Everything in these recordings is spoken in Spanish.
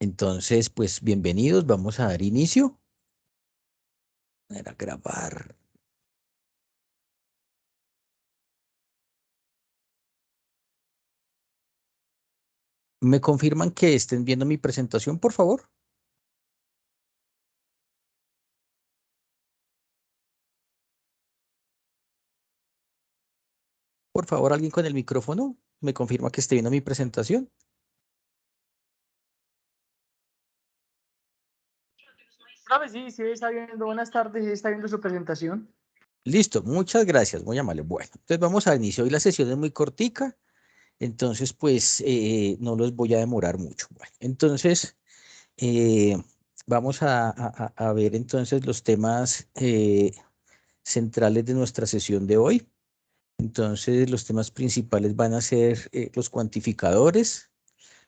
Entonces, pues bienvenidos, vamos a dar inicio. A grabar. ¿Me confirman que estén viendo mi presentación, por favor? Por favor, alguien con el micrófono, ¿me confirma que esté viendo mi presentación? Profe, sí, está viendo. Buenas tardes, sí, está viendo su presentación. Listo, muchas gracias, muy amable. Bueno, entonces vamos a iniciar. Hoy la sesión es muy cortica, entonces pues no los voy a demorar mucho. Bueno, entonces eh, vamos a ver entonces los temas centrales de nuestra sesión de hoy. Entonces los temas principales van a ser los cuantificadores,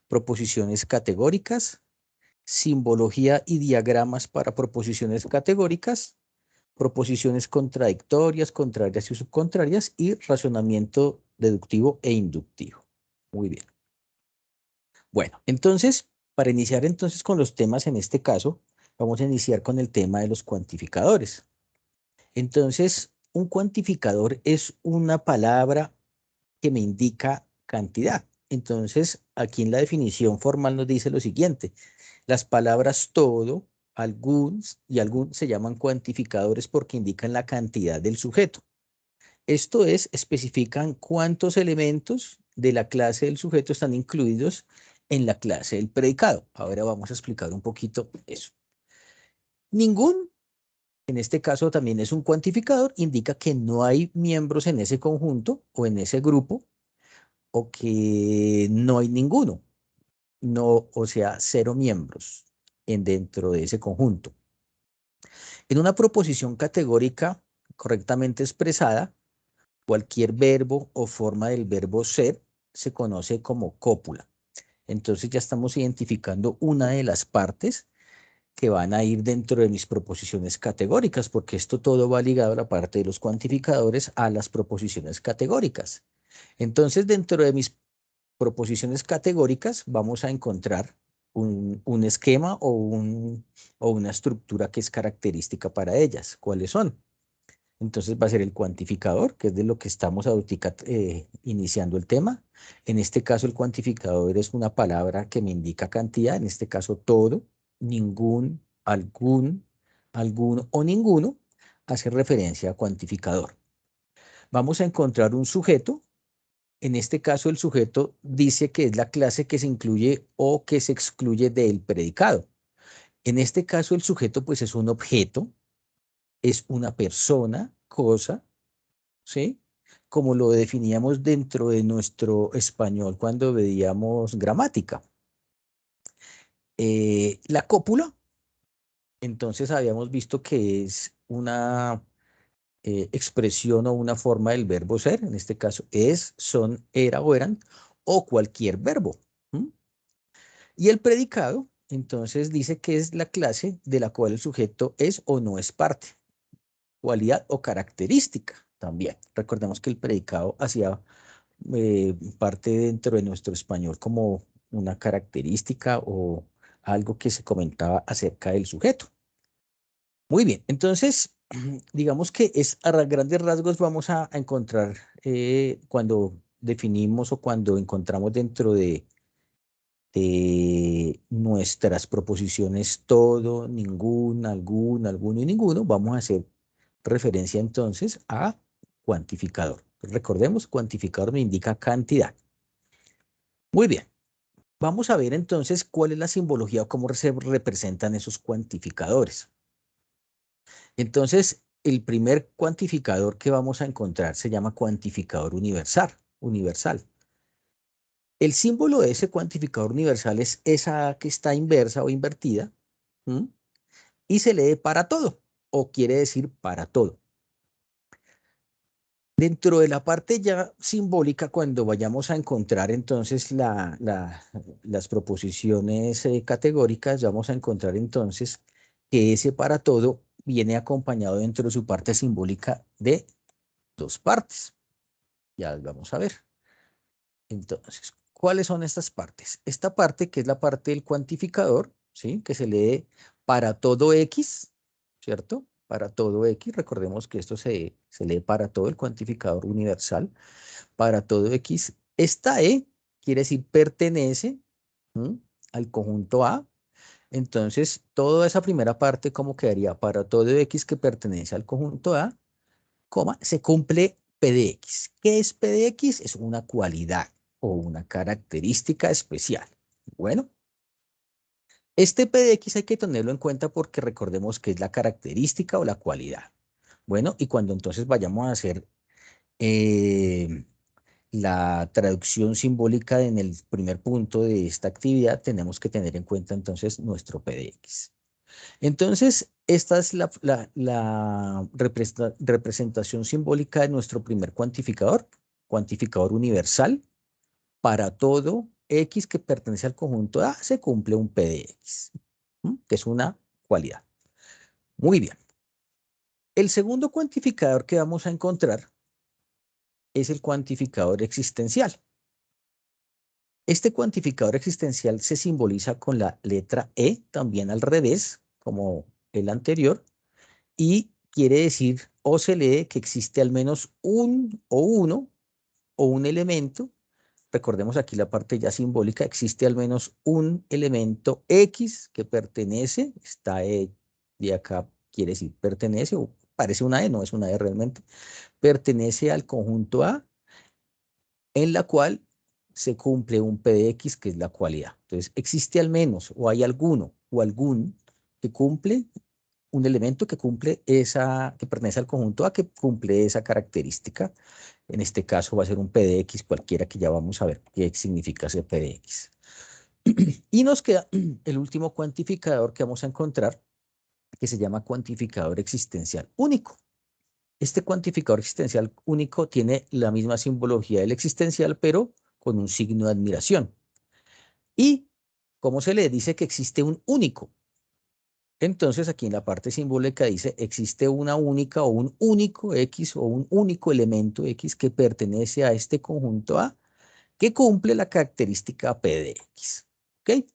proposiciones categóricas, simbología y diagramas para proposiciones categóricas, proposiciones contradictorias, contrarias y subcontrarias y razonamiento deductivo e inductivo. Muy bien. Bueno, entonces, para iniciar entonces con los temas en este caso, vamos a iniciar con el tema de los cuantificadores. Entonces, un cuantificador es una palabra que me indica cantidad. Entonces, aquí en la definición formal nos dice lo siguiente: las palabras todo, algún y algún se llaman cuantificadores porque indican la cantidad del sujeto. Esto es, especifican cuántos elementos de la clase del sujeto están incluidos en la clase del predicado. Ahora vamos a explicar un poquito eso. Ningún, en este caso también es un cuantificador, indica que no hay miembros en ese conjunto o en ese grupo, o que no hay ninguno, no, o sea, cero miembros dentro de ese conjunto. En una proposición categórica correctamente expresada, cualquier verbo o forma del verbo ser se conoce como cópula. Entonces ya estamos identificando una de las partes que van a ir dentro de mis proposiciones categóricas, porque esto todo va ligado a la parte de los cuantificadores a las proposiciones categóricas. Entonces, dentro de mis proposiciones categóricas vamos a encontrar un esquema o una estructura que es característica para ellas. ¿Cuáles son? Entonces va a ser el cuantificador, que es de lo que estamos ahorita iniciando el tema. En este caso el cuantificador es una palabra que me indica cantidad, en este caso todo, ningún, algún, alguno o ninguno hace referencia a cuantificador. Vamos a encontrar un sujeto. En este caso, el sujeto dice que es la clase que se incluye o que se excluye del predicado. En este caso, el sujeto pues es un objeto, es una persona, cosa, ¿sí? Como lo definíamos dentro de nuestro español cuando veíamos gramática. La cópula, entonces habíamos visto que es una expresión o una forma del verbo ser, en este caso es, son, era o eran, o cualquier verbo. ¿Mm? Y el predicado, entonces, dice que es la clase de la cual el sujeto es o no es parte, cualidad o característica también. Recordemos que el predicado hacía parte dentro de nuestro español como una característica o algo que se comentaba acerca del sujeto. Muy bien, entonces, digamos que es a grandes rasgos vamos a encontrar cuando definimos o cuando encontramos dentro de nuestras proposiciones todo, ningún, algún, alguno y ninguno, vamos a hacer referencia entonces a cuantificador. Recordemos, cuantificador me indica cantidad. Muy bien, vamos a ver entonces cuál es la simbología o cómo se representan esos cuantificadores. Entonces, el primer cuantificador que vamos a encontrar se llama cuantificador universal. El símbolo de ese cuantificador universal es esa A que está inversa o invertida, ¿m? Y se lee para todo, o quiere decir para todo. Dentro de la parte ya simbólica, cuando vayamos a encontrar entonces las proposiciones categóricas, vamos a encontrar entonces que ese para todo viene acompañado dentro de su parte simbólica de dos partes. Ya vamos a ver. Entonces, ¿Cuáles son estas partes? Esta parte que es la parte del cuantificador, ¿sí? Que se lee para todo X, ¿cierto? Para todo X, recordemos que esto se lee para todo el cuantificador universal, para todo X. Esta E quiere decir pertenece, ¿m?, al conjunto A. Entonces, toda esa primera parte, ¿cómo quedaría? Para todo X que pertenece al conjunto A, coma, se cumple P de X. ¿Qué es P de X? Es una cualidad o una característica especial. Bueno, este P de X hay que tenerlo en cuenta porque recordemos que es la característica o la cualidad. Bueno, y cuando entonces vayamos a hacer la traducción simbólica en el primer punto de esta actividad, tenemos que tener en cuenta entonces nuestro P de X. Entonces, esta es la representación simbólica de nuestro primer cuantificador universal. Para todo X que pertenece al conjunto A, se cumple un P de X, que es una cualidad. Muy bien. El segundo cuantificador que vamos a encontrar es el cuantificador existencial. Este cuantificador existencial se simboliza con la letra E, también al revés, como el anterior, y quiere decir, o se lee que existe al menos un o uno o un elemento. Recordemos aquí la parte ya simbólica, existe al menos un elemento X que pertenece, esta E de acá quiere decir pertenece, o parece una E, no es una E realmente, pertenece al conjunto A, en la cual se cumple un P de X, que es la cualidad. Entonces, existe al menos, o hay alguno, o algún que cumple un elemento que cumple que pertenece al conjunto A, que cumple esa característica. En este caso va a ser un P de X cualquiera, que ya vamos a ver qué significa ese P de X. Y nos queda el último cuantificador que vamos a encontrar, que se llama cuantificador existencial único. Este cuantificador existencial único tiene la misma simbología del existencial, pero con un signo de admiración. Y como se le dice que existe un único. Entonces, aquí en la parte simbólica dice, existe una única o un único X o un único elemento X que pertenece a este conjunto A, que cumple la característica P de X. ¿Ok?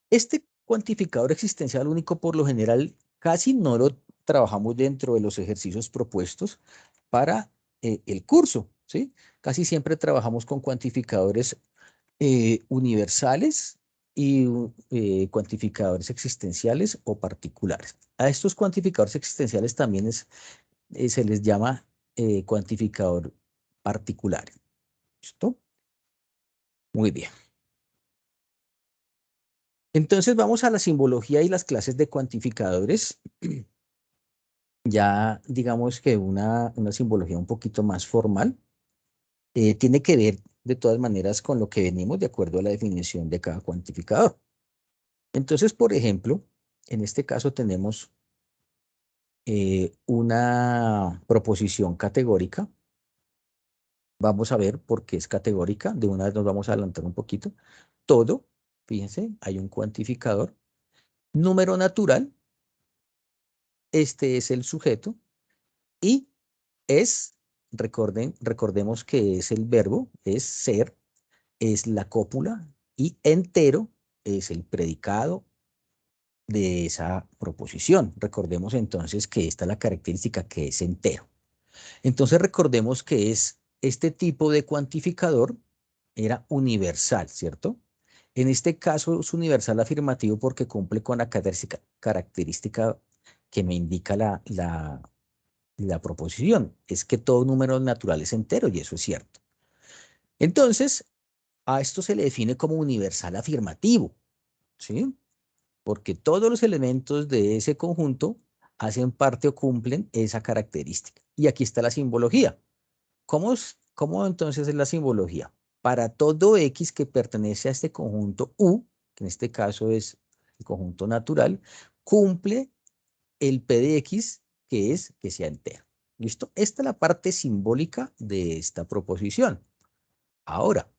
Este cuantificador existencial único, por lo general, casi no lo trabajamos dentro de los ejercicios propuestos para el curso, ¿sí? Casi siempre trabajamos con cuantificadores universales y cuantificadores existenciales o particulares. A estos cuantificadores existenciales también se les llama cuantificador particular. ¿Listo? Muy bien. Entonces vamos a la simbología y las clases de cuantificadores. Ya digamos que una simbología un poquito más formal. Tiene que ver de todas maneras con lo que venimos de acuerdo a la definición de cada cuantificador. Entonces, por ejemplo, en este caso tenemos una proposición categórica. Vamos a ver por qué es categórica. De una vez nos vamos a adelantar un poquito. Todo, fíjense, hay un cuantificador. Número natural, este es el sujeto. Y recordemos que es el verbo, es ser, es la cópula. Y entero es el predicado de esa proposición. Recordemos entonces que esta es la característica, que es entero. Entonces recordemos que este tipo de cuantificador era universal, ¿cierto? En este caso es universal afirmativo porque cumple con la característica que me indica la proposición. Es que todo número natural es entero, y eso es cierto. Entonces, a esto se le define como universal afirmativo, ¿sí? Porque todos los elementos de ese conjunto hacen parte o cumplen esa característica. Y aquí está la simbología. ¿Cómo entonces es la simbología? Para todo X que pertenece a este conjunto U, que en este caso es el conjunto natural, cumple el P de X, que es que sea entero. ¿Listo? Esta es la parte simbólica de esta proposición. Ahora,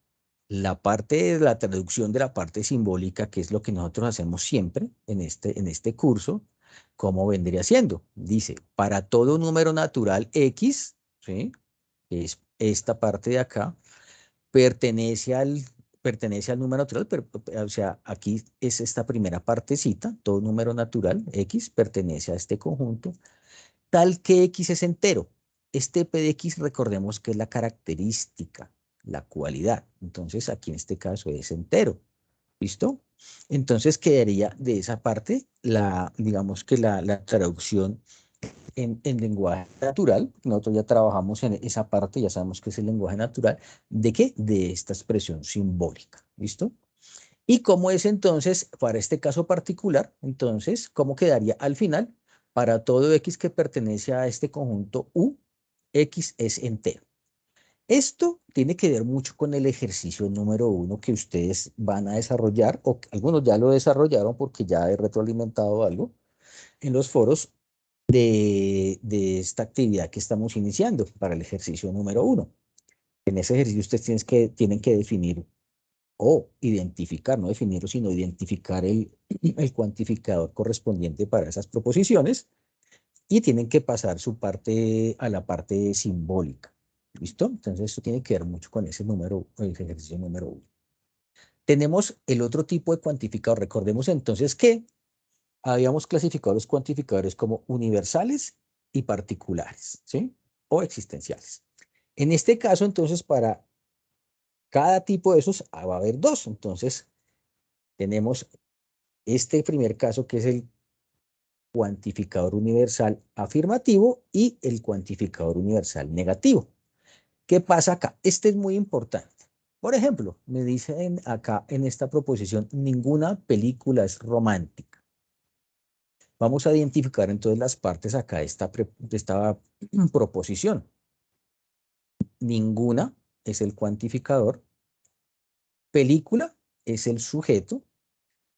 la parte de la traducción de la parte simbólica, que es lo que nosotros hacemos siempre en este curso, ¿cómo vendría siendo? Dice, para todo número natural X, ¿sí? Es esta parte de acá, pertenece al número natural, pero, o sea, aquí es esta primera partecita, todo número natural, X, pertenece a este conjunto, tal que X es entero. Este P de X, recordemos que es la característica, la cualidad. Entonces, aquí en este caso es entero. ¿Listo? Entonces quedaría de esa parte, digamos que la traducción en lenguaje natural. Nosotros ya trabajamos en esa parte, ya sabemos que es el lenguaje natural. ¿De qué? De esta expresión simbólica. ¿Listo? ¿Y cómo es entonces, para este caso particular, entonces, cómo quedaría al final? Para todo X que pertenece a este conjunto U, X es entero. Esto tiene que ver mucho con el ejercicio número 1 que ustedes van a desarrollar, o algunos ya lo desarrollaron porque ya he retroalimentado algo en los foros de esta actividad que estamos iniciando para el ejercicio número 1. En ese ejercicio ustedes tienen que definir o identificar, no definirlo, sino identificar el cuantificador correspondiente para esas proposiciones y tienen que pasar su parte a la parte simbólica. ¿Listo? Entonces esto tiene que ver mucho con ese número, el ejercicio número 1. Tenemos el otro tipo de cuantificador. Recordemos entonces que habíamos clasificado los cuantificadores como universales y particulares, ¿sí? O existenciales. En este caso, entonces, para cada tipo de esos va a haber dos. Entonces, tenemos este primer caso que es el cuantificador universal afirmativo y el cuantificador universal negativo. ¿Qué pasa acá? Este es muy importante. Por ejemplo, me dicen acá en esta proposición, ninguna película es romántica. Vamos a identificar entonces las partes acá de esta proposición. Ninguna es el cuantificador, película es el sujeto,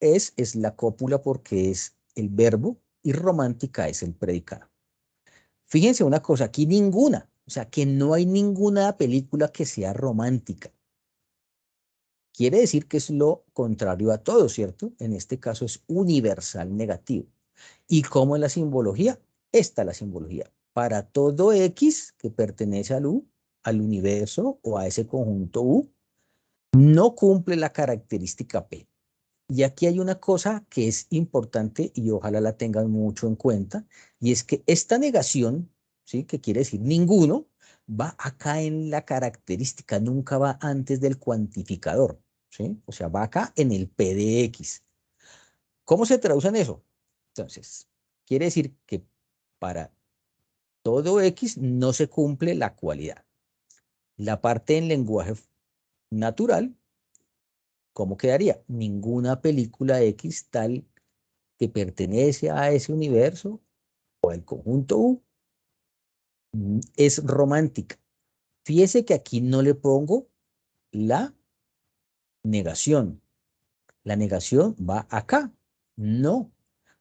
es la cópula porque es el verbo y romántica es el predicado. Fíjense una cosa, aquí ninguna, o sea que no hay ninguna película que sea romántica. Quiere decir que es lo contrario a todo, ¿cierto? En este caso es universal negativo. ¿Y cómo es la simbología? Esta es la simbología. Para todo X que pertenece al U, al universo o a ese conjunto U, no cumple la característica P. Y aquí hay una cosa que es importante y ojalá la tengan mucho en cuenta, y es que esta negación, ¿sí? Que quiere decir ninguno, va acá en la característica, nunca va antes del cuantificador, ¿sí? O sea, va acá en el P de X. ¿Cómo se traduce en eso? Entonces, quiere decir que para todo X no se cumple la cualidad. La parte en lenguaje natural, ¿cómo quedaría? Ninguna película X tal que pertenece a ese universo o al conjunto U es romántica. Fíjese que aquí no le pongo la negación. La negación va acá. No.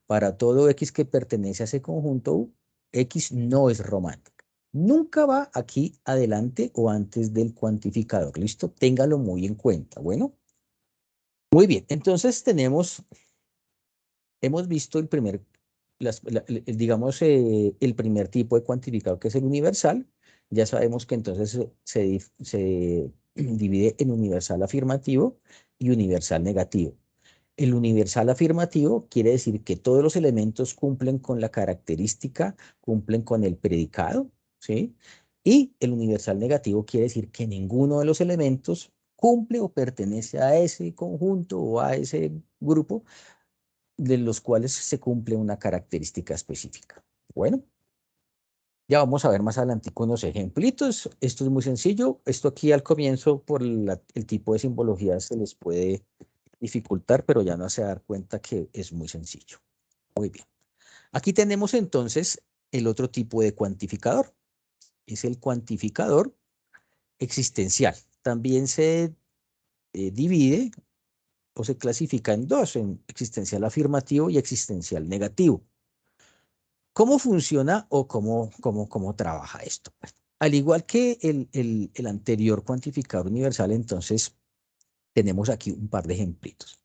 Para todo X que pertenece a ese conjunto U, X no es romántica. Nunca va aquí adelante o antes del cuantificador. ¿Listo? Téngalo muy en cuenta. Bueno, muy bien. Entonces hemos visto el primer, digamos, el primer tipo de cuantificador que es el universal. Ya sabemos que entonces se divide en universal afirmativo y universal negativo. El universal afirmativo quiere decir que todos los elementos cumplen con la característica, cumplen con el predicado, ¿sí? Y el universal negativo quiere decir que ninguno de los elementos cumple o pertenece a ese conjunto o a ese grupo de los cuales se cumple una característica específica. Bueno, ya vamos a ver más adelante con unos ejemplitos. Esto es muy sencillo. Esto aquí al comienzo, por el tipo de simbología, se les puede dificultar, pero ya no se dar cuenta que es muy sencillo. Muy bien. Aquí tenemos entonces el otro tipo de cuantificador. Es el cuantificador existencial. También se divide o se clasifica en dos, en existencial afirmativo y existencial negativo. ¿Cómo funciona o cómo trabaja esto? Al igual que el anterior cuantificador universal, entonces tenemos aquí un par de ejemplitos.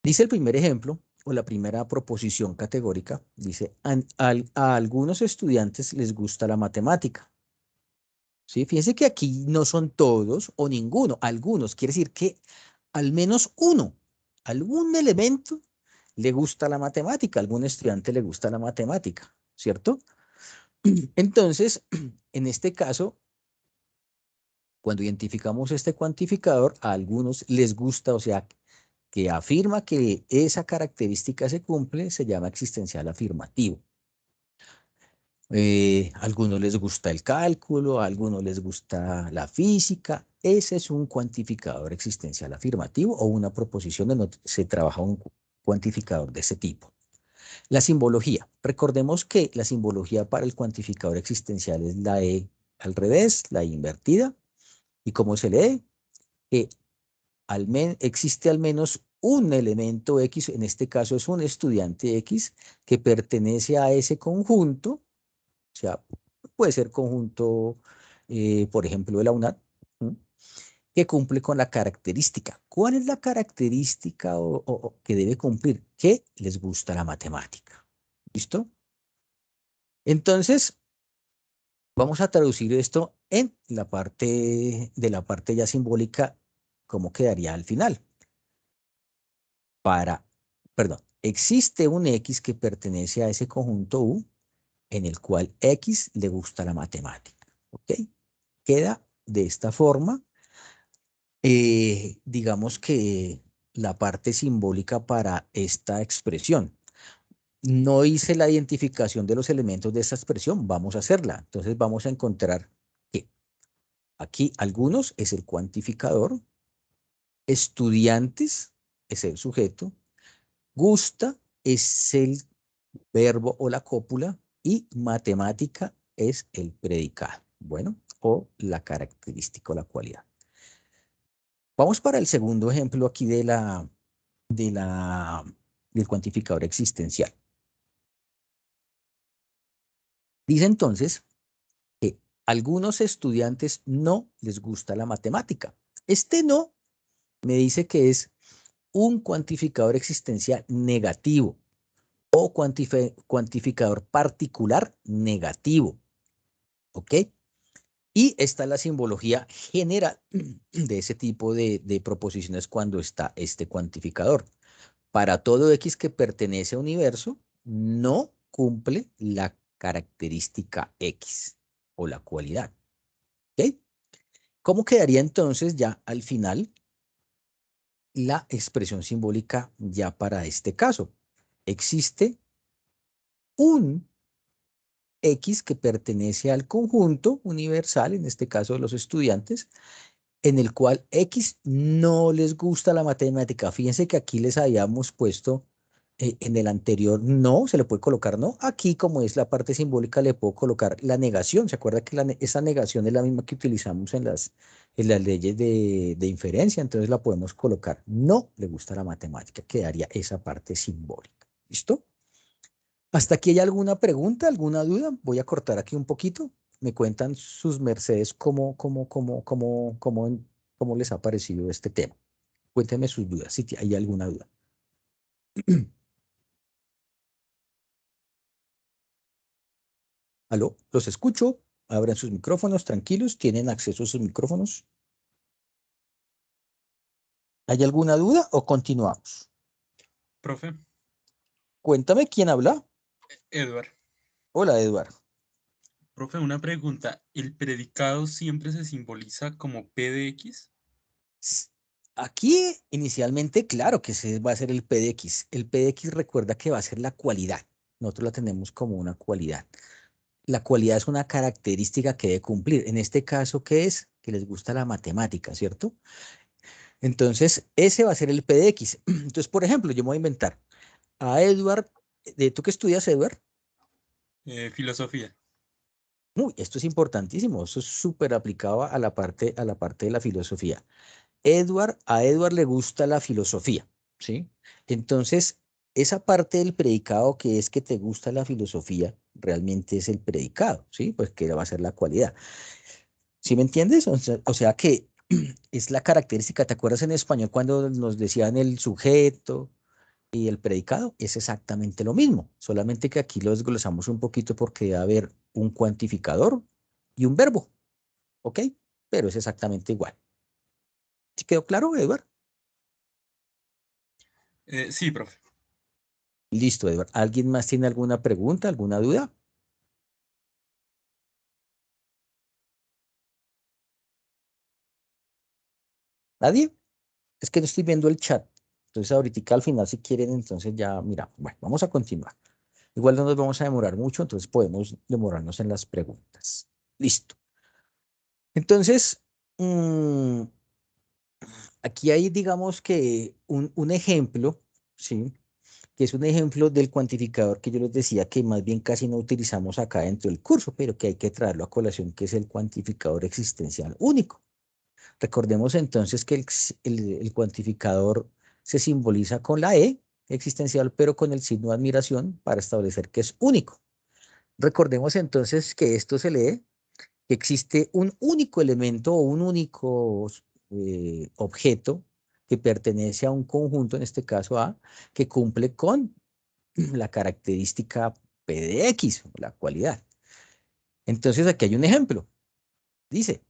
Dice el primer ejemplo, o la primera proposición categórica, dice, a algunos estudiantes les gusta la matemática. ¿Sí? Fíjense que aquí no son todos o ninguno, algunos. Quiere decir que al menos uno, algún elemento le gusta la matemática, algún estudiante le gusta la matemática, ¿cierto? Entonces, en este caso, cuando identificamos este cuantificador, a algunos les gusta, o sea, que afirma que esa característica se cumple, se llama existencial afirmativo. A algunos les gusta el cálculo, a algunos les gusta la física. Ese es un cuantificador existencial afirmativo o una proposición donde se trabaja un cuantificador de ese tipo. La simbología. Recordemos que la simbología para el cuantificador existencial es la E al revés, la E invertida. ¿Y cómo se lee? Que existe al menos un elemento X, en este caso es un estudiante X, que pertenece a ese conjunto, o sea, puede ser conjunto, por ejemplo, de la UNAD, ¿m? Que cumple con la característica. ¿Cuál es la característica que debe cumplir? Que les gusta la matemática. ¿Listo? Entonces, vamos a traducir esto en la parte de la parte ya simbólica, ¿cómo quedaría al final? Perdón, existe un X que pertenece a ese conjunto U en el cual X le gusta la matemática. ¿Ok? Queda de esta forma, digamos que la parte simbólica para esta expresión. No hice la identificación de los elementos de esta expresión, vamos a hacerla. Entonces vamos a encontrar que aquí algunos es el cuantificador, estudiantes es el sujeto, gusta es el verbo o la cópula y matemática es el predicado. Bueno, o la característica o la cualidad. Vamos para el segundo ejemplo aquí de la, del cuantificador existencial. Dice entonces que algunos estudiantes no les gusta la matemática. Este no me dice que es un cuantificador existencial negativo o cuantificador particular negativo. ¿Ok? Y esta es la simbología general de ese tipo de proposiciones cuando está este cuantificador. Para todo X que pertenece a universo, no cumple la característica X o la cualidad. ¿Ok? ¿Cómo quedaría entonces ya al final la expresión simbólica ya para este caso? Existe un X que pertenece al conjunto universal, en este caso de los estudiantes, en el cual X no les gusta la matemática. Fíjense que aquí les habíamos puesto en el anterior no, se le puede colocar no. Aquí, como es la parte simbólica, le puedo colocar la negación. ¿Se acuerda que esa negación es la misma que utilizamos en las leyes de inferencia? Entonces la podemos colocar no le gusta la matemática. Quedaría esa parte simbólica. ¿Listo? ¿Hasta aquí hay alguna pregunta, alguna duda? Voy a cortar aquí un poquito. Me cuentan sus mercedes cómo les ha parecido este tema. Cuéntenme sus dudas, si hay alguna duda. Aló, los escucho. Abran sus micrófonos, tranquilos. ¿Tienen acceso a sus micrófonos? ¿Hay alguna duda o continuamos? Profe, Cuéntame quién habla. Edward. Hola, Eduardo. Profe, una pregunta. ¿El predicado siempre se simboliza como P de X? Aquí inicialmente, claro que se va a ser el PDX. El PDX recuerda que va a ser la cualidad. Nosotros la tenemos como una cualidad. La cualidad es una característica que debe cumplir. En este caso, ¿qué es? Que les gusta la matemática, ¿cierto? Entonces, ese va a ser el PDX. Entonces, por ejemplo, yo me voy a inventar a Edward. ¿Tú qué estudias, Edward? Filosofía. Uy, esto es importantísimo. Eso es súper aplicado a la parte de la filosofía. A Edward le gusta la filosofía, ¿sí? Entonces, esa parte del predicado que es que te gusta la filosofía, realmente es el predicado, ¿sí? Pues que va a ser la cualidad. ¿Sí me entiendes? O sea que es la característica. ¿Te acuerdas en español cuando nos decían el sujeto y el predicado? Es exactamente lo mismo, solamente que aquí lo desglosamos un poquito porque debe haber un cuantificador y un verbo. ¿ok? Pero es exactamente igual. ¿Sí quedó claro, Edward? Sí, profe. Listo, Edward. ¿Alguien más tiene alguna pregunta, alguna duda? ¿Nadie? Es que no estoy viendo el chat. Entonces, ahorita al final, si quieren, entonces ya, mira, bueno, vamos a continuar. Igual no nos vamos a demorar mucho, entonces podemos demorarnos en las preguntas. Listo. Entonces, aquí hay, digamos que un ejemplo, ¿sí? Que es un ejemplo del cuantificador que yo les decía que más bien casi no utilizamos acá dentro del curso, pero que hay que traerlo a colación, que es el cuantificador existencial único. Recordemos entonces que el cuantificador se simboliza con la E existencial, pero con el signo de admiración para establecer que es único. Recordemos entonces que esto se lee que existe un único elemento o un único objeto que pertenece a un conjunto, en este caso A, que cumple con la característica P de X, la cualidad. Entonces aquí hay un ejemplo. Dice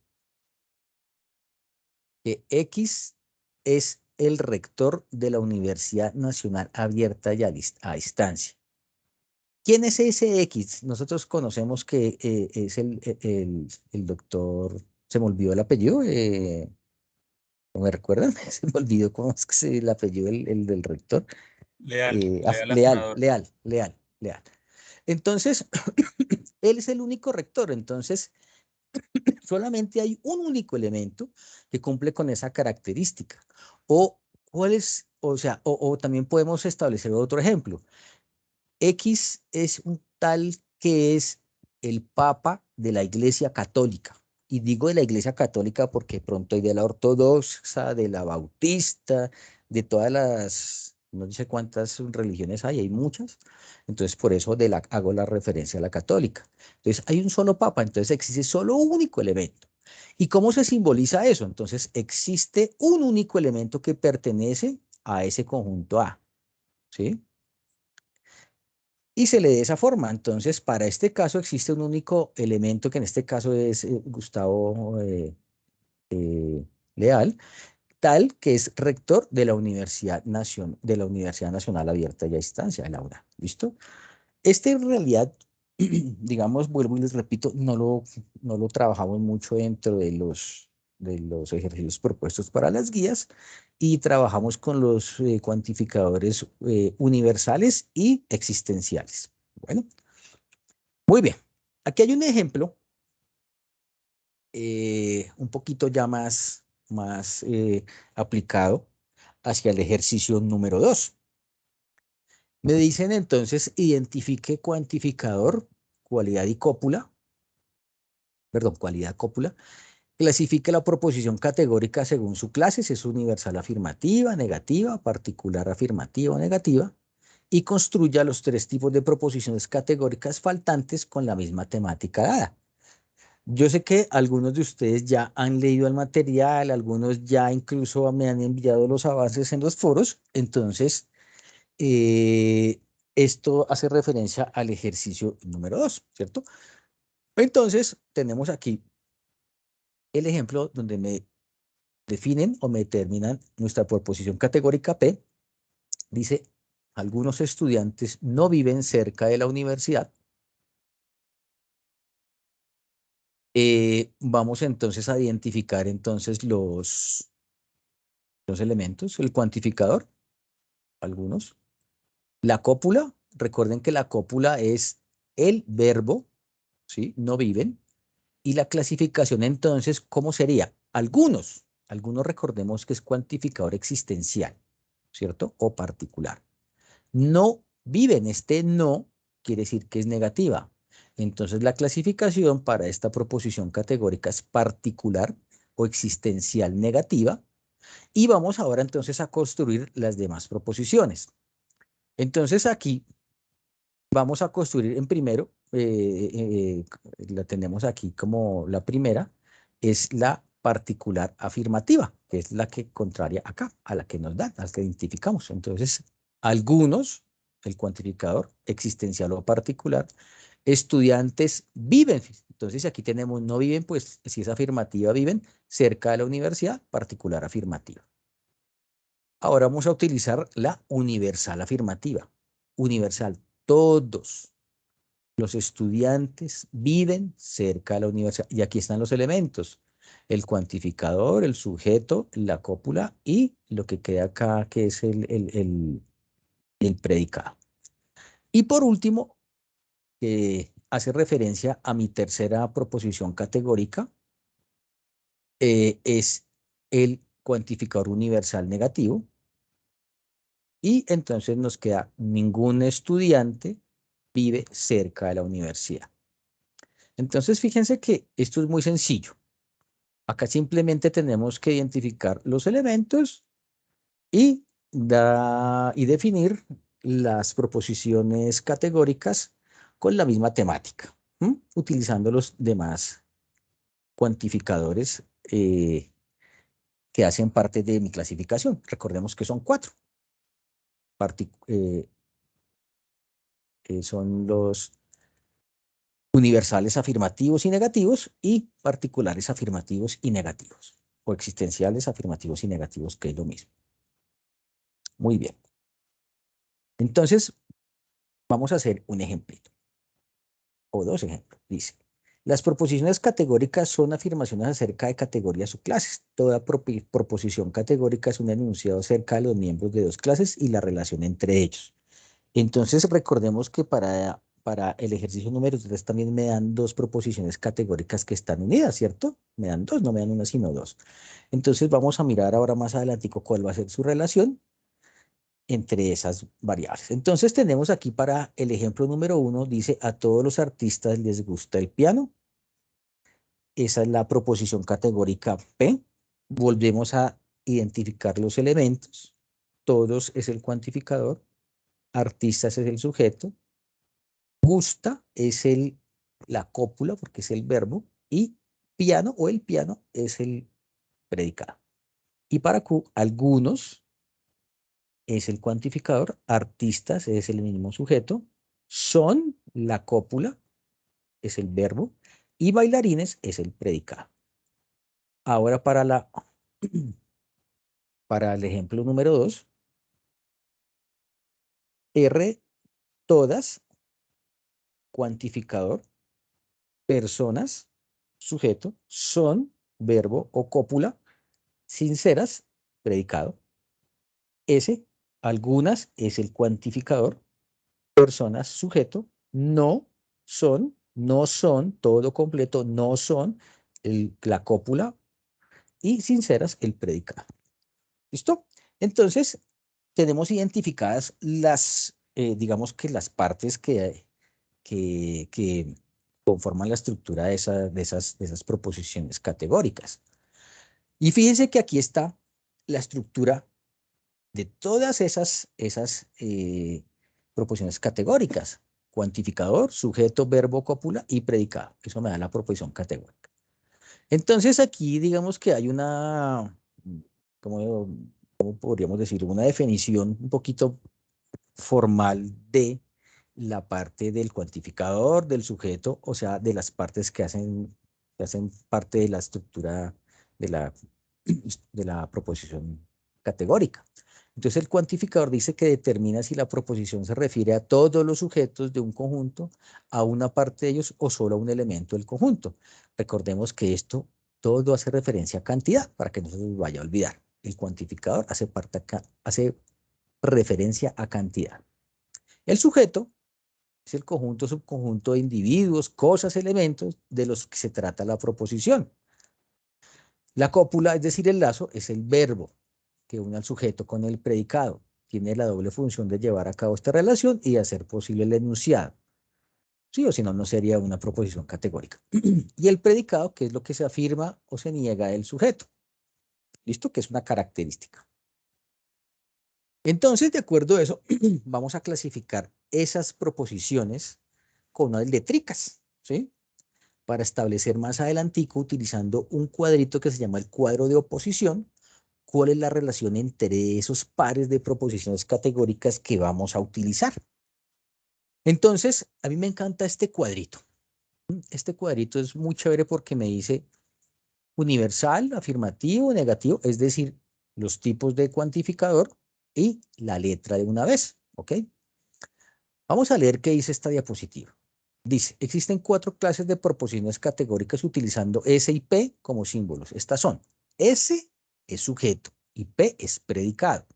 que X es el rector de la Universidad Nacional Abierta y a distancia. ¿Quién es ese X? Nosotros conocemos que es el doctor, se me olvidó el apellido, ¿no me recuerdan? Se me olvidó cómo es que el apellido el del rector. Leal Leal, Afanador. Leal, Leal, Leal. Entonces, él es el único rector, entonces solamente hay un único elemento que cumple con esa característica. O cuál es, o sea, o también podemos establecer otro ejemplo. X es un tal que es el Papa de la Iglesia Católica. Y digo de la Iglesia Católica porque pronto hay de la Ortodoxa, de la Bautista, de todas las, no sé cuántas religiones hay muchas. Entonces, por eso hago la referencia a la católica. Entonces, hay un solo Papa, entonces existe solo un único elemento. ¿Y cómo se simboliza eso? Entonces, existe un único elemento que pertenece a ese conjunto A, ¿sí? Y se lee de esa forma. Entonces, para este caso existe un único elemento que en este caso es Gustavo Leal, tal que es rector de la de la Universidad Nacional Abierta y a Distancia, Laura. ¿Listo? Este en realidad, digamos, vuelvo y les repito, no lo trabajamos mucho dentro de los ejercicios propuestos para las guías y trabajamos con los cuantificadores universales y existenciales. Bueno, muy bien. Aquí hay un ejemplo un poquito ya más aplicado hacia el ejercicio número 2. Me dicen entonces, identifique cuantificador, cualidad y cópula, perdón, cualidad cópula, clasifique la proposición categórica según su clase, si es universal afirmativa, negativa, particular afirmativa o negativa, y construya los tres tipos de proposiciones categóricas faltantes con la misma temática dada. Yo sé que algunos de ustedes ya han leído el material, algunos ya incluso me han enviado los avances en los foros, entonces eh, esto hace referencia al ejercicio número 2, ¿cierto? Entonces tenemos aquí el ejemplo donde me definen o me determinan nuestra proposición categórica P. Dice, algunos estudiantes no viven cerca de la universidad. Vamos entonces a identificar entonces los elementos, el cuantificador, algunos. La cópula, recuerden que la cópula es el verbo, ¿sí? No viven. Y la clasificación entonces, ¿cómo sería? Algunos recordemos que es cuantificador existencial, ¿cierto? O particular. No viven, este no quiere decir que es negativa. Entonces la clasificación para esta proposición categórica es particular o existencial negativa. Y vamos ahora entonces a construir las demás proposiciones. Entonces aquí vamos a construir en primero, la tenemos aquí como la primera, es la particular afirmativa, que es la que contraria acá, a la que nos dan, a la que identificamos. Entonces, algunos, el cuantificador existencial o particular, Estudiantes viven. Entonces, si aquí tenemos no viven, pues si es afirmativa, viven cerca de la universidad, particular afirmativa. Ahora vamos a utilizar la universal afirmativa. Universal, todos los estudiantes viven cerca de la universidad. Y aquí están los elementos. El cuantificador, el sujeto, la cópula y lo que queda acá, que es el predicado. Y por último, hace referencia a mi tercera proposición categórica, es el cuantificador universal negativo. Y entonces nos queda ningún estudiante vive cerca de la universidad. Entonces fíjense que esto es muy sencillo. Acá simplemente tenemos que identificar los elementos y definir las proposiciones categóricas con la misma temática, utilizando los demás cuantificadores que hacen parte de mi clasificación. Recordemos que son 4. Son los universales afirmativos y negativos y particulares afirmativos y negativos, o existenciales afirmativos y negativos, que es lo mismo. Muy bien. Entonces, vamos a hacer un ejemplito, o 2 ejemplos. Dice, las proposiciones categóricas son afirmaciones acerca de categorías o clases. Toda proposición categórica es un enunciado acerca de los miembros de 2 clases y la relación entre ellos. Entonces, recordemos que para el ejercicio número 3 también me dan 2 proposiciones categóricas que están unidas, ¿cierto? Me dan 2, no me dan una, sino 2. Entonces, vamos a mirar ahora más adelantico cuál va a ser su relación entre esas variables. Entonces, tenemos aquí para el ejemplo número 1, dice, a todos los artistas les gusta el piano. Esa es la proposición categórica P. Volvemos a identificar los elementos. Todos es el cuantificador. Artistas es el sujeto. Gusta es la cópula, porque es el verbo, y piano o el piano es el predicado. Y para Q, algunos es el cuantificador, artistas es el mismo sujeto, son la cópula, es el verbo, y bailarines es el predicado. Ahora para el ejemplo número 2, R, todas, cuantificador, personas, sujeto, son, verbo o cópula, sinceras, predicado. S, algunas, es el cuantificador, personas, sujeto, no son, todo completo, no son, la cópula, y sinceras, el predicado. ¿Listo? Entonces, tenemos identificadas digamos que las partes que conforman la estructura de esas proposiciones categóricas. Y fíjense que aquí está la estructura de todas esas proposiciones categóricas: cuantificador, sujeto, verbo, cópula y predicado. Eso me da la proposición categórica. Entonces aquí digamos que hay ¿cómo podríamos decir? Una definición un poquito formal de la parte del cuantificador, del sujeto, o sea, de las partes que hacen parte de la estructura de la proposición categórica. Entonces, el cuantificador dice que determina si la proposición se refiere a todos los sujetos de un conjunto, a una parte de ellos o solo a un elemento del conjunto. Recordemos que esto todo hace referencia a cantidad, para que no se nos vaya a olvidar. El cuantificador hace referencia a cantidad. El sujeto es el conjunto, subconjunto de individuos, cosas, elementos de los que se trata la proposición. La cópula, es decir, el lazo, es el verbo que une al sujeto con el predicado. Tiene la doble función de llevar a cabo esta relación y hacer posible el enunciado. Sí, o si no, no sería una proposición categórica. Y el predicado, que es lo que se afirma o se niega del sujeto. ¿Listo? Que es una característica. Entonces, de acuerdo a eso, vamos a clasificar esas proposiciones con unas letricas, ¿sí? Para establecer más adelantico, utilizando un cuadrito que se llama el cuadro de oposición, cuál es la relación entre esos pares de proposiciones categóricas que vamos a utilizar. Entonces, a mí me encanta este cuadrito. Este cuadrito es muy chévere porque me dice universal, afirmativo, negativo, es decir, los tipos de cuantificador y la letra de una vez, ¿ok? Vamos a leer qué dice esta diapositiva. Dice, existen 4 clases de proposiciones categóricas utilizando S y P como símbolos. Estas son, S es sujeto y P es predicado.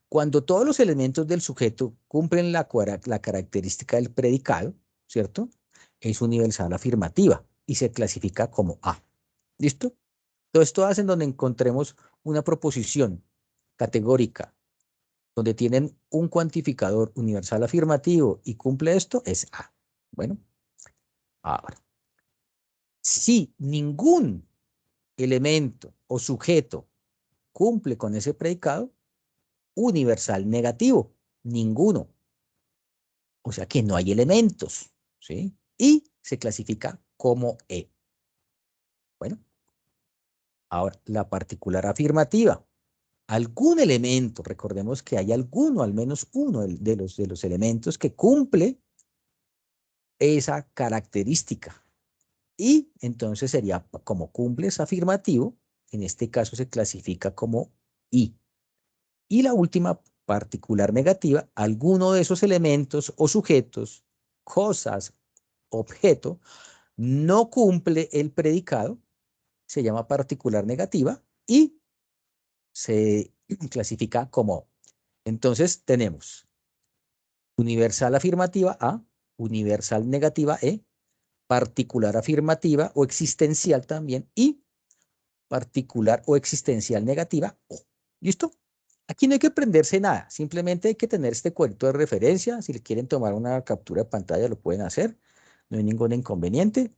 Cuando todos los elementos del sujeto cumplen la característica del predicado, ¿cierto? Es universal afirmativa y se clasifica como A. ¿Listo? Entonces, todas en donde encontremos una proposición categórica donde tienen un cuantificador universal afirmativo y cumple esto, es A. Bueno, ahora, si ningún elemento o sujeto cumple con ese predicado, universal negativo, ninguno. O sea que no hay elementos, ¿sí? Y se clasifica como E. Bueno, ahora, la particular afirmativa. Algún elemento, recordemos que hay alguno, al menos uno de los elementos que cumple esa característica. Y entonces sería, como cumple es afirmativo, en este caso se clasifica como I. Y la última particular negativa, alguno de esos elementos o sujetos, cosas, objeto, no cumple el predicado, se llama particular negativa y se clasifica como. Entonces tenemos universal afirmativa A, universal negativa E, particular afirmativa o existencial también y particular o existencial negativa O. ¿Listo? Aquí no hay que aprenderse nada, simplemente hay que tener este cuento de referencia. Si le quieren tomar una captura de pantalla, lo pueden hacer, no hay ningún inconveniente.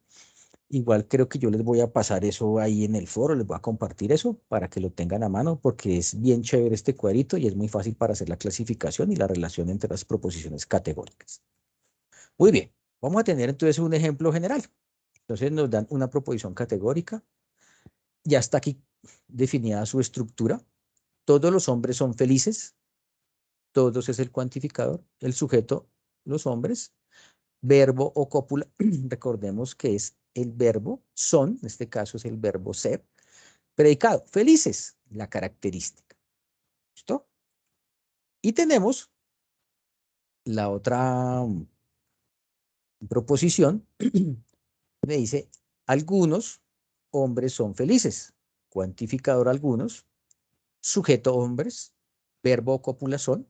Igual creo que yo les voy a pasar eso ahí en el foro, les voy a compartir eso para que lo tengan a mano porque es bien chévere este cuadrito y es muy fácil para hacer la clasificación y la relación entre las proposiciones categóricas. Muy bien, vamos a tener entonces un ejemplo general. Entonces nos dan una proposición categórica, ya está aquí definida su estructura. Todos los hombres son felices, todos es el cuantificador, el sujeto, los hombres, verbo o cópula, recordemos que es el verbo son, en este caso es el verbo ser, predicado, felices, la característica. ¿Listo? Y tenemos la otra proposición, me dice, algunos hombres son felices, cuantificador algunos, sujeto hombres, verbo o cópula son,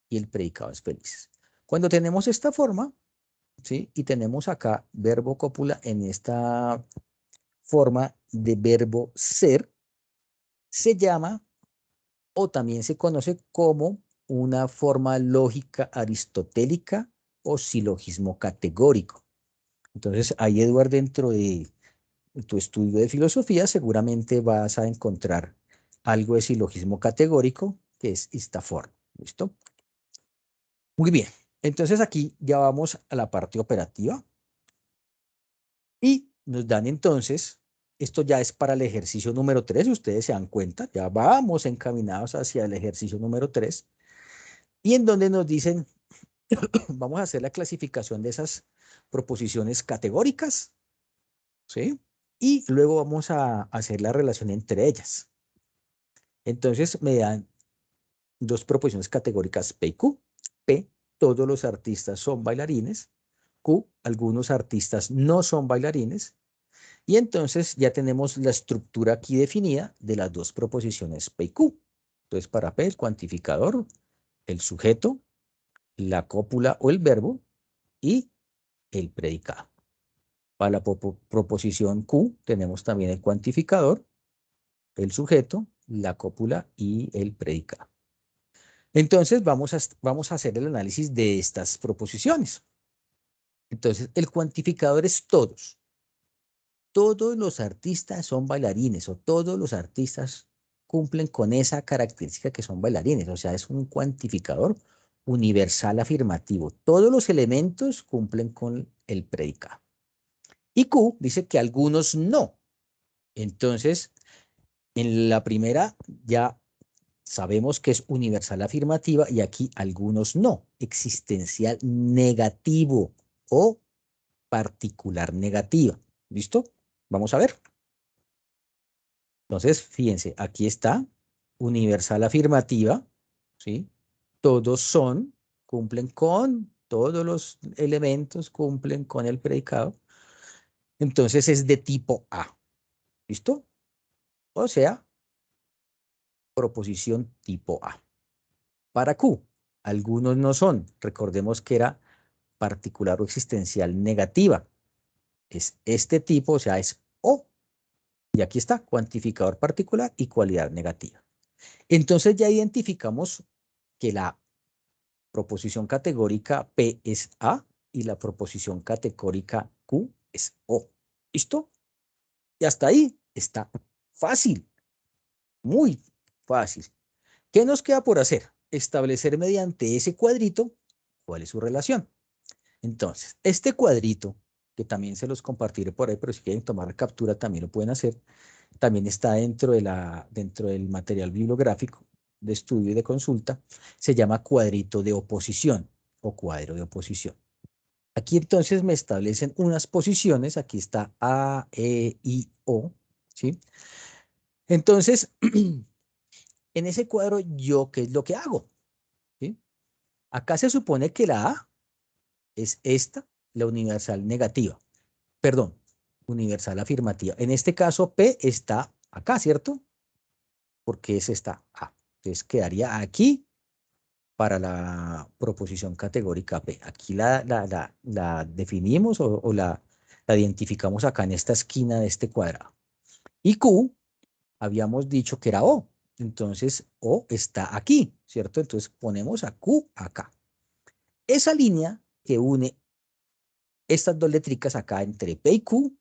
y el predicado es felices. Cuando tenemos esta forma, ¿sí? Y tenemos acá verbo cópula en esta forma de verbo ser, se llama o también se conoce como una forma lógica aristotélica o silogismo categórico. Entonces, ahí, Eduardo, dentro de tu estudio de filosofía, seguramente vas a encontrar algo de silogismo categórico, que es esta forma. ¿Listo? Muy bien. Entonces, aquí ya vamos a la parte operativa. Y nos dan entonces, esto ya es para el ejercicio número 3, ustedes se dan cuenta, ya vamos encaminados hacia el ejercicio número 3, y en donde nos dicen, vamos a hacer la clasificación de esas proposiciones categóricas, ¿sí? Y luego vamos a hacer la relación entre ellas. Entonces me dan 2 proposiciones categóricas P y Q. P, todos los artistas son bailarines. Q, algunos artistas no son bailarines. Y entonces ya tenemos la estructura aquí definida de las 2 proposiciones P y Q. Entonces, para P, el cuantificador, el sujeto, la cópula o el verbo y el predicado. Para la proposición Q tenemos también el cuantificador, el sujeto, la cópula y el predicado. Entonces, vamos a hacer el análisis de estas proposiciones. Entonces, el cuantificador es todos. Todos los artistas son bailarines o todos los artistas cumplen con esa característica que son bailarines, o sea, es un cuantificador universal afirmativo. Todos los elementos cumplen con el predicado. Y Q dice que algunos no. Entonces, en la primera ya Sabemos que es universal afirmativa y aquí algunos no. Existencial negativo o particular negativa. ¿Listo? Vamos a ver. Entonces, fíjense, aquí está universal afirmativa, ¿sí? Todos son, cumplen con, todos los elementos cumplen con el predicado. Entonces es de tipo A. ¿Listo? O sea, proposición tipo A. Para Q, algunos no son. Recordemos que era particular o existencial negativa. Es este tipo, o sea, es O. Y aquí está, cuantificador particular y cualidad negativa. Entonces ya identificamos que la proposición categórica P es A y la proposición categórica Q es O. ¿Listo? Y hasta ahí está fácil, muy fácil. ¿Qué nos queda por hacer? Establecer mediante ese cuadrito cuál es su relación. Entonces, este cuadrito, que también se los compartiré por ahí, pero si quieren tomar captura también lo pueden hacer, también está dentro del material bibliográfico de estudio y de consulta, se llama cuadrito de oposición o cuadro de oposición. Aquí entonces me establecen unas posiciones, aquí está A, E, I, O, ¿sí? Entonces, en ese cuadro, ¿yo qué es lo que hago? ¿Sí? Acá se supone que la A es esta, la universal negativa. Perdón, universal afirmativa. En este caso, P está acá, ¿cierto? Porque es esta A. Entonces quedaría aquí para la proposición categórica P. Aquí la definimos o la identificamos acá en esta esquina de este cuadrado. Y Q, habíamos dicho que era O. Entonces, O está aquí, ¿cierto? Entonces ponemos a Q acá. Esa línea que une estas dos letricas acá entre P y Q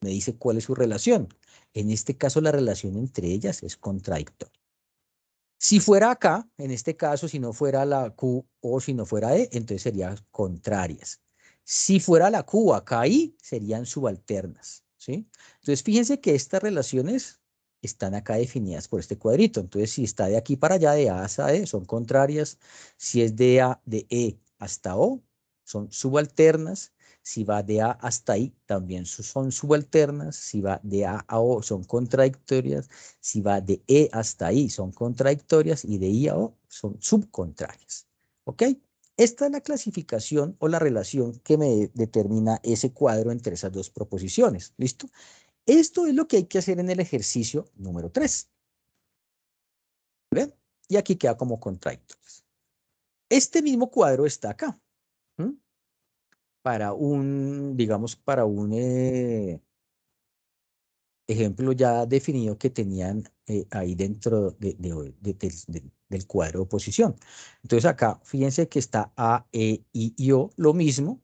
me dice cuál es su relación. En este caso, la relación entre ellas es contradictoria. Si fuera acá, en este caso, si no fuera la Q o si no fuera E, entonces serían contrarias. Si fuera la Q acá y serían subalternas, ¿sí? Entonces, fíjense que estas relaciones están acá definidas por este cuadrito. Entonces, si está de aquí para allá, de A hasta E, son contrarias. Si es de E hasta O, son subalternas. Si va de A hasta I, también son subalternas. Si va de A a O, son contradictorias. Si va de E hasta I, son contradictorias. Y de I a O, son subcontrarias. ¿Ok? Esta es la clasificación o la relación que me determina ese cuadro entre esas dos proposiciones. ¿Listo? Esto es lo que hay que hacer en el ejercicio número 3. ¿Ven? Y aquí queda como contradictorias. Este mismo cuadro está acá. ¿Mm? Para un, digamos, para un ejemplo ya definido que tenían ahí dentro del cuadro de oposición. Entonces acá, fíjense que está A, E, I y O, lo mismo.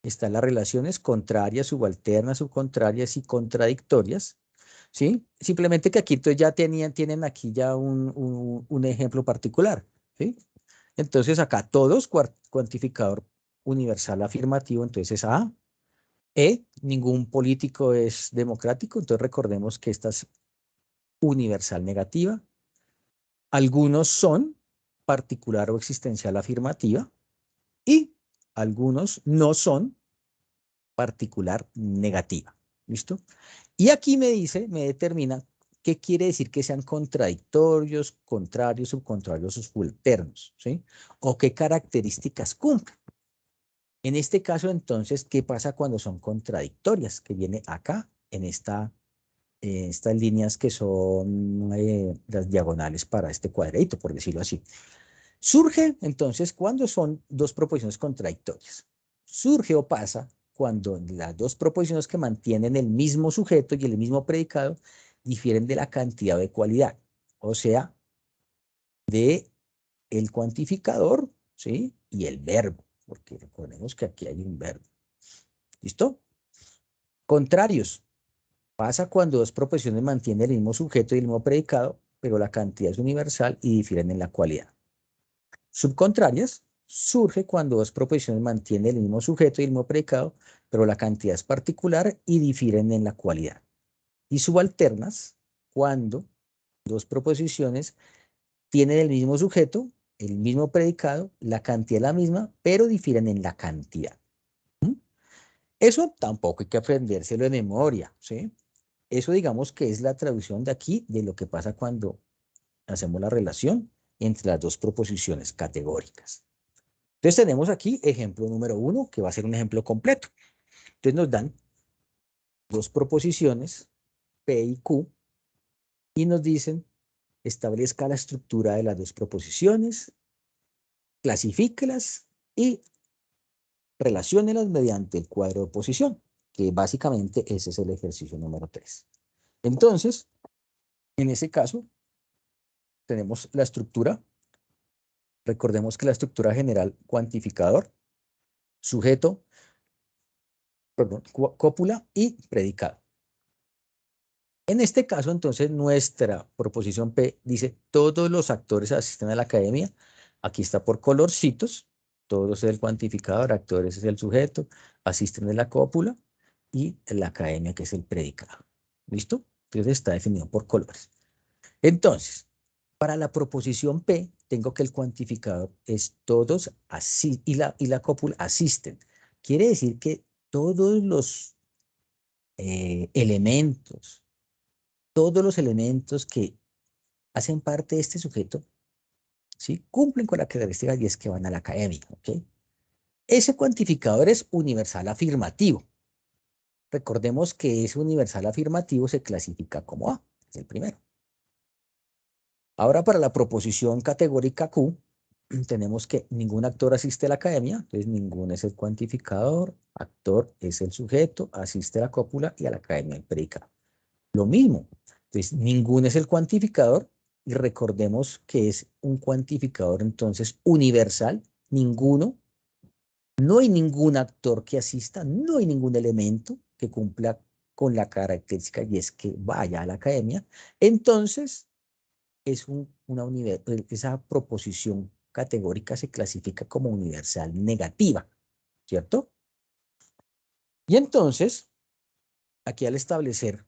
Están las relaciones contrarias, subalternas, subcontrarias y contradictorias. ¿Sí? Simplemente que aquí entonces ya tienen aquí ya un ejemplo particular. ¿Sí? Entonces acá todos cuantificador universal afirmativo, entonces A. Ningún político es democrático, entonces recordemos que esta es universal negativa. Algunos son particular o existencial afirmativa y algunos no son particular negativa. ¿Listo? Y aquí me dice, me determina qué quiere decir que sean contradictorios, contrarios, subcontrarios o subalternos, ¿sí? O qué características cumplen. En este caso, entonces, ¿qué pasa cuando son contradictorias? Que viene acá, en estas líneas que son las diagonales para este cuadradito, por decirlo así. Surge, entonces, cuando son dos proposiciones contradictorias. Surge o pasa cuando las dos proposiciones que mantienen el mismo sujeto y el mismo predicado difieren de la cantidad de cualidad, o sea, de el cuantificador, ¿sí? Y el verbo, porque recordemos que aquí hay un verbo. ¿Listo? Contrarios. Pasa cuando dos proposiciones mantienen el mismo sujeto y el mismo predicado, pero la cantidad es universal y difieren en la cualidad. Subcontrarias surge cuando dos proposiciones mantienen el mismo sujeto y el mismo predicado, pero la cantidad es particular y difieren en la cualidad. Y subalternas cuando dos proposiciones tienen el mismo sujeto, el mismo predicado, la cantidad es la misma, pero difieren en la cantidad. ¿Mm? Eso tampoco hay que aprendérselo de memoria, ¿sí? Eso digamos que es la traducción de aquí de lo que pasa cuando hacemos la relación entre las dos proposiciones categóricas. Entonces tenemos aquí ejemplo número 1, que va a ser un ejemplo completo. Entonces nos dan dos proposiciones, P y Q, y nos dicen, establezca la estructura de las dos proposiciones, clasifíquelas y relaciónelas mediante el cuadro de oposición, que básicamente ese es el ejercicio número 3. Entonces, en ese caso, tenemos la estructura. Recordemos que la estructura general, cuantificador, sujeto, perdón, cópula y predicado. En este caso, entonces, nuestra proposición P dice, todos los actores asisten a la academia. Aquí está por colorcitos. Todos es el cuantificador, actores es el sujeto, asisten a la cópula y la academia, que es el predicado. ¿Listo? Entonces está definido por colores. Entonces, para la proposición P, tengo que el cuantificador es todos así y la cópula asisten. Quiere decir que todos los elementos, que hacen parte de este sujeto, ¿sí? Cumplen con la característica y es que van a la academia, ¿ok? Ese cuantificador es universal afirmativo. Recordemos que ese universal afirmativo se clasifica como A, es el primero. Ahora para la proposición categórica Q, tenemos que ningún actor asiste a la academia, entonces ninguno es el cuantificador, actor es el sujeto, asiste a la cópula y a la academia el predicado. Lo mismo, entonces ninguno es el cuantificador y recordemos que es un cuantificador entonces universal, ninguno, no hay ningún actor que asista, no hay ningún elemento que cumpla con la característica y es que vaya a la academia, entonces es esa proposición categórica se clasifica como universal negativa, ¿cierto? Y entonces, aquí al establecer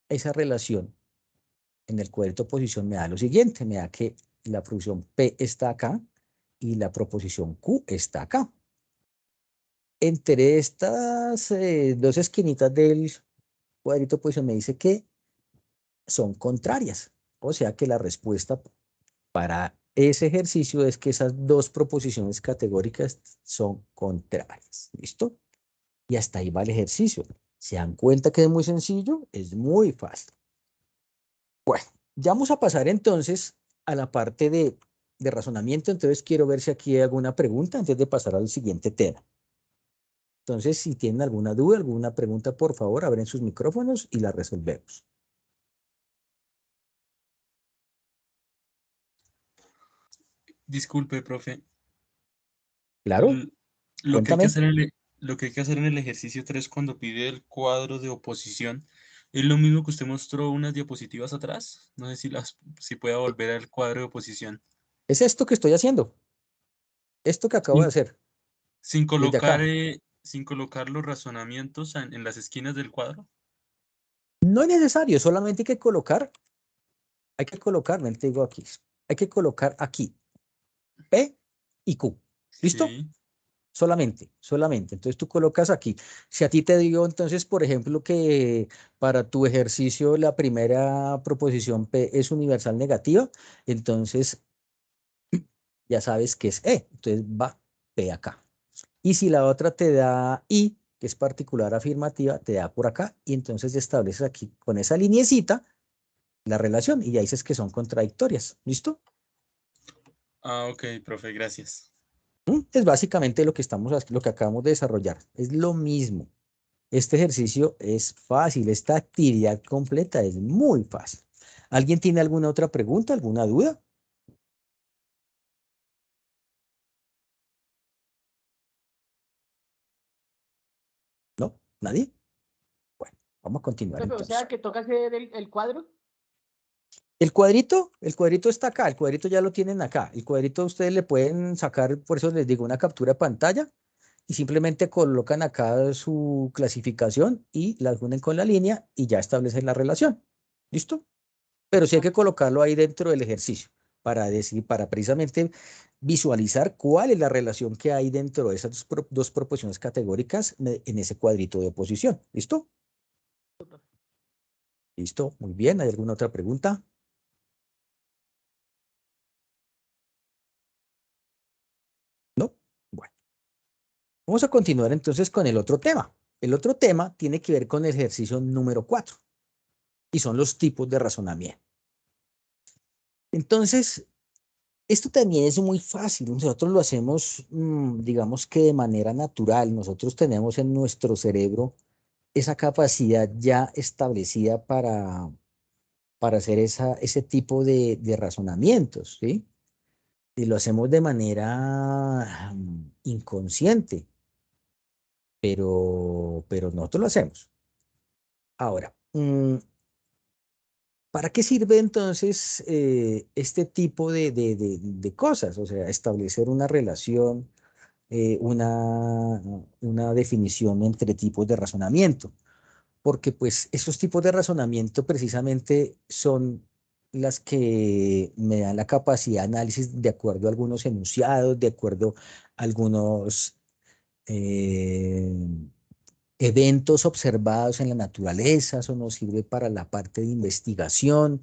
esa relación en el cuadrito de oposición me da lo siguiente, me da que la proposición P está acá y la proposición Q está acá. Entre estas dos esquinitas del cuadrito de oposición me dice que son contrarias, o sea que la respuesta para ese ejercicio es que esas dos proposiciones categóricas son contrarias. ¿Listo? Y hasta ahí va el ejercicio. ¿Se dan cuenta que es muy sencillo? Es muy fácil. Bueno, ya vamos a pasar entonces a la parte de razonamiento. Entonces quiero ver si aquí hay alguna pregunta antes de pasar al siguiente tema. Entonces, si tienen alguna duda, alguna pregunta, por favor, abren sus micrófonos y la resolvemos. Disculpe, profe. ¿Claro? Lo que hay que Cuéntame. hacer lo que hay que hacer en el ejercicio 3 cuando pide el cuadro de oposición, ¿es lo mismo que usted mostró unas diapositivas atrás? No sé si pueda volver al cuadro de oposición. Es esto que estoy haciendo. Esto que acabo de Sin, hacer. sin Desde colocar, acá. sin colocar los razonamientos en las esquinas del cuadro. No es necesario, solamente hay que colocar, me te digo aquí, hay que colocar aquí P y Q. ¿Listo? Sí, Solamente. Entonces tú colocas aquí. Si a ti te digo entonces, por ejemplo, que para tu ejercicio la primera proposición P es universal negativa, entonces ya sabes que es E. Entonces va P acá. Y si la otra te da I, que es particular afirmativa, te da por acá, y entonces estableces aquí con esa lineecita la relación y ya dices que son contradictorias. ¿Listo? ah, ok, profe, gracias. Es básicamente lo que acabamos de desarrollar. Es lo mismo. Este ejercicio es fácil, esta actividad completa es muy fácil. ¿Alguien tiene alguna otra pregunta, alguna duda? ¿No? ¿Nadie? Bueno, vamos a continuar Profe, o entonces. sea que toca hacer el cuadro. El cuadrito está acá, el cuadrito ya lo tienen acá. El cuadrito ustedes le pueden sacar, por eso les digo, una captura de pantalla y simplemente colocan acá su clasificación y la unen con la línea y ya establecen la relación. ¿Listo? Pero sí hay Ah, que colocarlo ahí dentro del ejercicio. para decir, para precisamente visualizar cuál es la relación que hay dentro de esas dos proposiciones categóricas en ese cuadrito de oposición. ¿Listo? ¿Listo? Muy bien. ¿Hay alguna otra pregunta? ¿No? Bueno. Vamos a continuar entonces con el otro tema. El otro tema tiene que ver con el ejercicio número 4 y son los tipos de razonamiento. Entonces, esto también es muy fácil. Nosotros lo hacemos, digamos que de manera natural. Nosotros tenemos en nuestro cerebro esa capacidad ya establecida para hacer ese tipo de razonamientos, ¿sí? Y lo hacemos de manera inconsciente, pero nosotros lo hacemos. Ahora, ¿para qué sirve entonces este tipo de cosas? O sea, establecer una relación, una definición entre tipos de razonamiento. Porque pues esos tipos de razonamiento precisamente son las que me dan la capacidad de análisis de acuerdo a algunos enunciados, de acuerdo a algunos eh, eventos observados en la naturaleza. Eso nos sirve para la parte de investigación.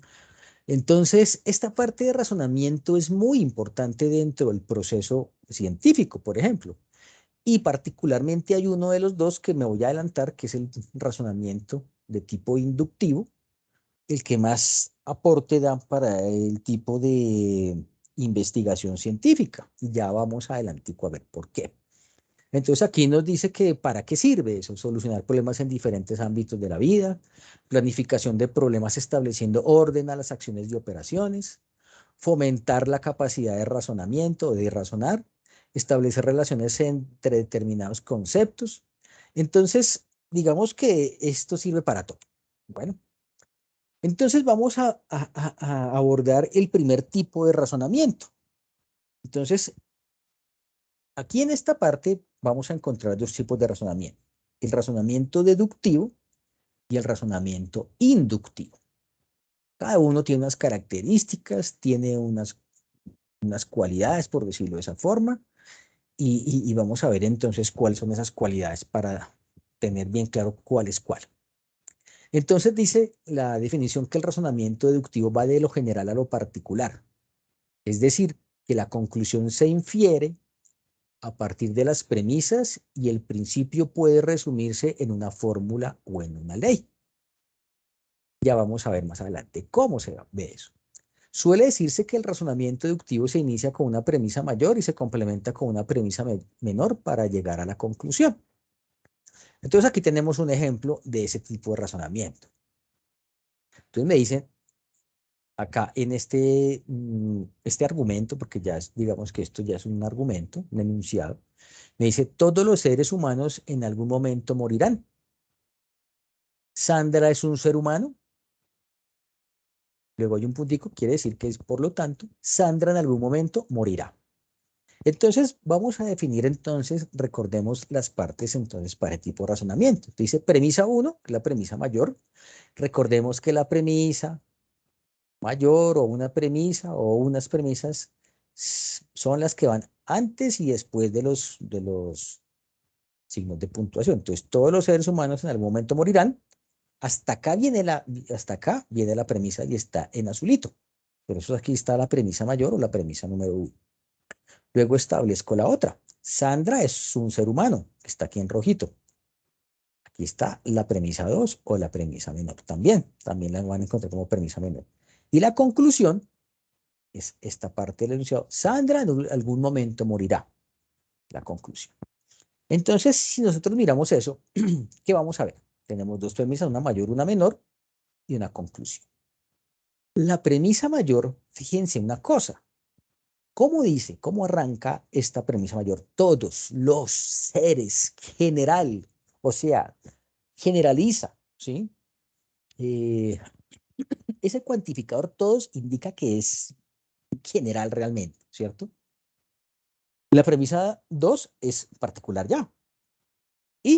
Entonces, esta parte de razonamiento es muy importante dentro del proceso científico, por ejemplo. Y particularmente hay uno de los dos que me voy a adelantar, que es el razonamiento de tipo inductivo, el que más aporte da para el tipo de investigación científica. Y ya vamos adelantico a ver por qué. Entonces aquí nos dice que para qué sirve eso, solucionar problemas en diferentes ámbitos de la vida, planificación de problemas estableciendo orden a las acciones y operaciones, fomentar la capacidad de razonamiento o de razonar, establecer relaciones entre determinados conceptos. Entonces, digamos que esto sirve para todo. Bueno, entonces vamos a abordar el primer tipo de razonamiento. Entonces, aquí en esta parte vamos a encontrar dos tipos de razonamiento. El razonamiento deductivo y el razonamiento inductivo. Cada uno tiene unas características, tiene unas cualidades, por decirlo de esa forma, y vamos a ver entonces cuáles son esas cualidades para tener bien claro cuál es cuál. Entonces dice la definición que el razonamiento deductivo va de lo general a lo particular, es decir, que la conclusión se infiere a partir de las premisas y el principio puede resumirse en una fórmula o en una ley. Ya vamos a ver más adelante cómo se ve eso. Suele decirse que el razonamiento deductivo se inicia con una premisa mayor y se complementa con una premisa menor para llegar a la conclusión. Entonces aquí tenemos un ejemplo de ese tipo de razonamiento. Entonces me dicen, acá en este argumento, porque ya digamos que esto ya es un argumento, un enunciado, me dice, todos los seres humanos en algún momento morirán. Sandra es un ser humano. Luego hay un puntico, quiere decir que es, por lo tanto, Sandra en algún momento morirá. Entonces, vamos a definir entonces, recordemos las partes entonces para el tipo de razonamiento. Dice premisa 1, que es la premisa mayor. Recordemos que la premisa mayor o una premisa o unas premisas son las que van antes y después de los signos de puntuación. Entonces, todos los seres humanos en algún momento morirán. Hasta acá viene la premisa y está en azulito. Por eso aquí está la premisa mayor o la premisa número 1. Luego establezco la otra. Sandra es un ser humano, que está aquí en rojito. Aquí está la premisa 2 o la premisa menor. También la van a encontrar como premisa menor. Y la conclusión es esta parte del enunciado. Sandra en algún momento morirá. La conclusión. Entonces, si nosotros miramos eso, ¿qué vamos a ver? Tenemos dos premisas, una mayor, una menor, y una conclusión. La premisa mayor, fíjense una cosa. ¿Cómo dice? ¿Cómo arranca esta premisa mayor? Todos los seres, general, o sea, generaliza, ¿sí? Ese cuantificador todos indica que es general realmente, ¿cierto? La premisa 2 es particular ya.